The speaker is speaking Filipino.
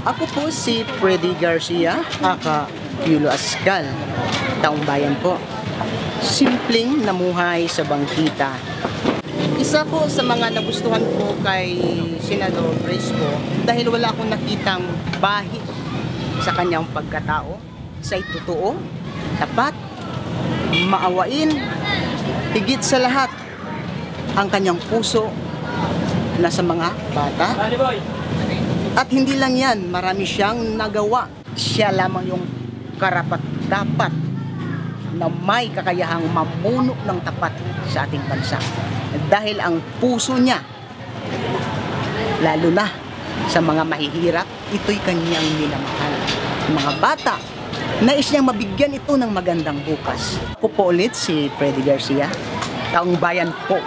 Ako po si Freddy Garcia, aka Yulo Ascal, taong bayan po. Simpleng namuhay sa bangkita. Isa po sa mga nagustuhan ko kay Senador Fresco dahil wala akong nakitang bahid sa kanyang pagkatao, sa totoo, tapat, maawain, higit sa lahat, ang kanyang puso na sa mga bata. At hindi lang yan, marami siyang nagawa. Siya lamang yung karapat-dapat na may kakayahang mamuno ng tapat sa ating bansa. Dahil ang puso niya, lalo na sa mga mahihirap, ito'y kanyang minamahal. Mga bata, nais niyang mabigyan ito ng magandang bukas. Ako po ulit si Freddy Garcia, taong bayan po.